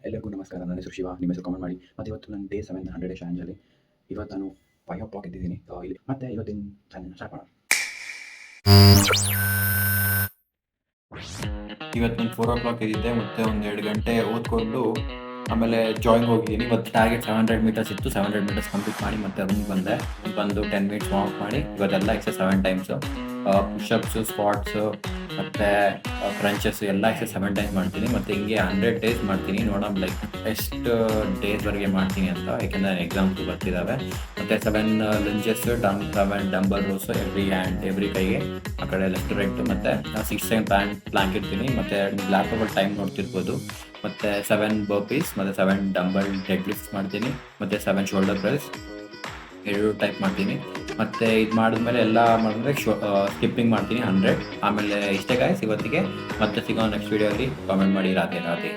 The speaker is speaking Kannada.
ಎಲ್ಲರಿಗೂ ನಮಸ್ಕಾರ. ನನ್ನ ಹೆಸರು ಶಿವ. ನಿಮ್ಮ ಹೆಸರು ಕಾಮೆಂಟ್ ಮಾಡಿ. ಮತ್ತು ಇವತ್ತು ನನ್ನ ಡೇ 7 100 ಡೇ ಚಾಲೆಂಜಲ್ಲಿ ಇವತ್ತು ನಾನು 5 o'clock ಎದ್ದಿದ್ದೀನಿ. ಇಲ್ಲಿ ಮತ್ತೆ ಇವತ್ತಿನ ಚಾಲೆಂಜ್ ಸ್ಟಾರ್ಟ್ ಮಾಡೋಣ. ಇವತ್ತು ನಾನು 4 o'clock ಎದ್ದಿದ್ದೆ. ಮತ್ತೆ ಒಂದು 2 ಗಂಟೆ ಓದ್ಕೊಂಡು ಆಮೇಲೆ ಜಾಯಿಂಗ್ ಹೋಗಿದ್ದೀನಿ. ಇವತ್ತು ಟಾರ್ಗೆಟ್ 700 ಮೀಟರ್ಸ್ ಇತ್ತು. 700 ಮೀಟರ್ಸ್ ಕಂಪ್ಲೀಟ್ ಮಾಡಿ ಮತ್ತೆ ರೂಮ್ಗೆ ಬಂದು 10 ಮಿನಿಟ್ಸ್ ವಾಕ್ ಮಾಡಿ ಇವತ್ತೆಲ್ಲ ಎಕ್ಸೈಸ್ 7 ಟೈಮ್ಸು ಪುಷಪ್ಸು, ಸ್ಕ್ವಾಟ್ಸು ಮತ್ತು ಕ್ರಂಚಸ್ ಎಲ್ಲ ಎಕ್ಸೈಸ್ 7 ಟೈಮ್ಸ್ ಮಾಡ್ತೀನಿ. ಮತ್ತು ಹಿಂಗೆ 100 ಡೇಸ್ ಮಾಡ್ತೀನಿ. ನೋಡೋಣ ಲೈಕ್ ಎಷ್ಟು ಡೇಸ್ವರೆಗೆ ಮಾಡ್ತೀನಿ ಅಂತ, ಯಾಕೆಂದರೆ ನಾನು ಎಕ್ಸಾಮ್ಸು ಬರ್ತಿದ್ದಾವೆ. ಮತ್ತು 7 lunges, 7 dumbbell rose every hand, every ಕೈಗೆ ಆ ಕಡೆ ಲೆಫ್ಟ್ ರೈಟ್. ಮತ್ತು 6 ಟೈಮ್ ಪ್ಲಾಂಕ್ ಇರ್ತೀನಿ. ಮತ್ತು ಲ್ಯಾಪ್ಟಾಪಲ್ಲಿ ಟೈಮ್ ನೋಡ್ತಿರ್ಬೋದು. ಮತ್ತು 7 ಬರ್ಪೀಸ್ ಮತ್ತು 7 ಡಂಬಲ್ ಡೆಡ್ ಲಿಫ್ಟ್ಸ್ ಮಾಡ್ತೀನಿ. ಮತ್ತು 7 ಶೋಲ್ಡರ್ ಪ್ರೆಸ್ 2 ಟೈಪ್ ಮಾಡ್ತೀನಿ. ಮತ್ತು ಇದು ಮಾಡಿದ್ಮೇಲೆ ಎಲ್ಲ ಮಾಡಿದ್ರೆ ಸ್ಕಿಪ್ಪಿಂಗ್ ಮಾಡ್ತೀನಿ 100. ಆಮೇಲೆ ಇಷ್ಟೇ ಗಾಯ್ಸ್ ಇವತ್ತಿಗೆ. ಮತ್ತೆ ಸಿಗೋ ನೆಕ್ಸ್ಟ್ ವೀಡಿಯೋಲಿ. ಕಾಮೆಂಟ್ ಮಾಡಿ. ರಾಧೆ ರಾಧೆ.